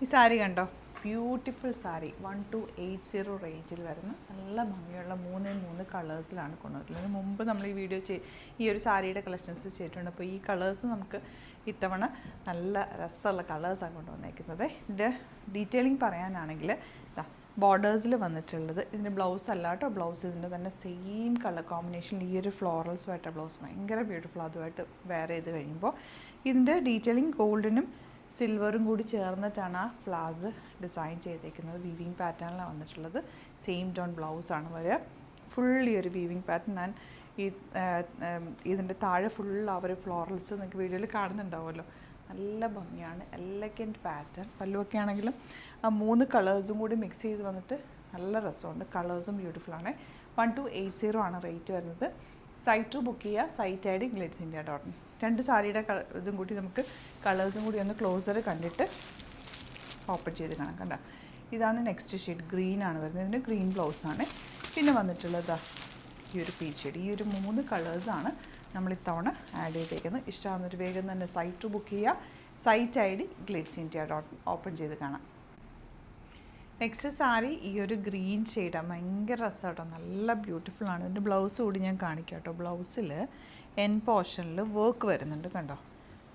ഈ സാരി കണ്ടോ, ബ്യൂട്ടിഫുൾ സാരി 1280 റേഞ്ചിൽ വരുന്ന നല്ല ഭംഗിയുള്ള 3 കളേഴ്സിലാണ് കൊണ്ടുവരുന്നത്. ഇതിന് മുമ്പ് നമ്മൾ ഈ വീഡിയോ ഈ ഒരു സാരിയുടെ കളക്ഷൻസ് ചെയ്തിട്ടുണ്ട്. അപ്പോൾ ഈ കളേഴ്സ് നമുക്ക് ഇത്തവണ നല്ല രസമുള്ള കളേഴ്സാണ് കൊണ്ടുവന്നേക്കുന്നത്. ഇതിൻ്റെ ഡീറ്റെയിലിംഗ് പറയാനാണെങ്കിൽ ബോർഡേഴ്സിൽ വന്നിട്ടുള്ളത് ഇതിൻ്റെ ബ്ലൗസ് അല്ല കേട്ടോ. ബ്ലൗസ് ഇതിൻ്റെ തന്നെ സെയിം കളർ കോമ്പിനേഷനിൽ ഈ ഒരു ഫ്ലോറൽസുമായിട്ട് ബ്ലൗസ് ഭയങ്കര ബ്യൂട്ടിഫുൾ. അതുമായിട്ട് വെയർ ചെയ്ത് കഴിയുമ്പോൾ ഇതിൻ്റെ ഡീറ്റെയിലിംഗ് ഗോൾഡിനും സിൽവറും കൂടി ചേർന്നിട്ടാണ് ആ ഫ്ലവേഴ്സ് ഡിസൈൻ ചെയ്തേക്കുന്നത്. വീവിങ് പാറ്റേണിലാണ് വന്നിട്ടുള്ളത്. സെയിം ടോൺ ബ്ലൗസാണ് വരിക. ഫുൾ ഈ ഒരു വീവിങ് പാറ്റേൺ. ഞാൻ ഇതിൻ്റെ താഴെ ഫുൾ ആ ഒരു ഫ്ലോറൽസ് നിങ്ങൾക്ക് വീഡിയോയിൽ കാണുന്നുണ്ടാവുമല്ലോ. നല്ല ഭംഗിയാണ്. Elegant pattern. പല്ലുവൊക്കെ ആണെങ്കിലും ആ 3 കളേഴ്സും കൂടി മിക്സ് ചെയ്ത് വന്നിട്ട് നല്ല രസമുണ്ട്. കളേഴ്സും ബ്യൂട്ടിഫുള്ളാണ്. 1280 ആണ് റേറ്റ് വരുന്നത്. സൈറ്റ് ബുക്ക് ചെയ്യുക. Site I D glitzindia.in. 2 സാരിയുടെ ഇതും കൂടി നമുക്ക് കളേഴ്സും കൂടി ഒന്ന് ക്ലോസർ കണ്ടിട്ട് ഓപ്പൺ ചെയ്ത് കാണാം. കണ്ട, ഇതാണ് നെക്സ്റ്റ് ഷെയ്ഡ്. ഗ്രീനാണ് വരുന്നത്. ഇതിന് ഗ്രീൻ ബ്ലൗസാണ്. പിന്നെ വന്നിട്ടുള്ളത് ഈ ഒരു പീച്ച് ഷെയ്ഡ്. ഈ ഒരു 3 കളേഴ്സാണ് നമ്മൾ ഇത്തവണ ആഡ് ചെയ്തേക്കുന്നത്. ഇഷ്ടമാകുന്നൊരു വേഗം തന്നെ സൈറ്റ് ബുക്ക് ചെയ്യുക. Site I D glitzindia.in open ചെയ്ത് കാണാം. നെക്സ്റ്റ് സാരി ഈ ഒരു ഗ്രീൻ ഷെയ്ഡാണ്. ഭയങ്കര രസമാട്ടോ. നല്ല ബ്യൂട്ടിഫുള്ളാണ്. ഇതിൻ്റെ ബ്ലൗസ് കൂടി ഞാൻ കാണിക്കാം കേട്ടോ. ബ്ലൗസിൽ എൻ പോർഷനിൽ വർക്ക് വരുന്നുണ്ട്. കണ്ടോ,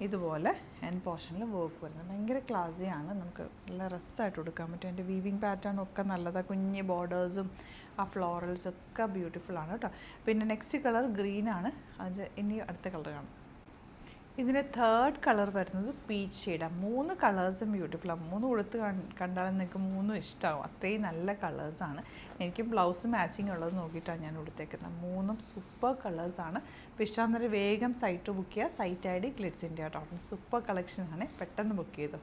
ഇതുപോലെ എൻ പോർഷനിൽ വർക്ക് വരുന്നത് ഭയങ്കര ക്ലാസിയാണ്. നമുക്ക് നല്ല രസമായിട്ട് കൊടുക്കാൻ പറ്റും. അതിൻ്റെ വീവിങ് പാറ്റേൺ ഒക്കെ നല്ലതാണ്. കുഞ്ഞ് ബോർഡേഴ്സും ആ ഫ്ലോറൽസും ഒക്കെ ബ്യൂട്ടിഫുള്ളാണ് കേട്ടോ. പിന്നെ നെക്സ്റ്റ് കളർ ഗ്രീനാണ്. അത് ഇനി അടുത്ത കളർ കാണാം. ഇതിൻ്റെ 3rd കളർ വരുന്നത് പീച്ച് ഷെയ്ഡാണ്. 3 കളേഴ്സും ബ്യൂട്ടിഫുള്ളാണ്. 3 കൊടുത്ത് കണ്ടാലും നിങ്ങൾക്ക് 3 ഇഷ്ടമാവും. അത്രയും നല്ല കളേഴ്സാണ്. എനിക്ക് ബ്ലൗസ് മാച്ചിങ് ഉള്ളത് നോക്കിയിട്ടാണ് ഞാൻ കൊടുത്തേക്കുന്നത്. 3 സൂപ്പർ കളേഴ്സാണ്. അപ്പോൾ ഇഷ്ടമാകുന്നവർ വേഗം സൈറ്റ് ബുക്ക് ചെയ്യുക. Site I D glitzindia.in. Super കളക്ഷനാണ്. പെട്ടെന്ന് ബുക്ക് ചെയ്തു.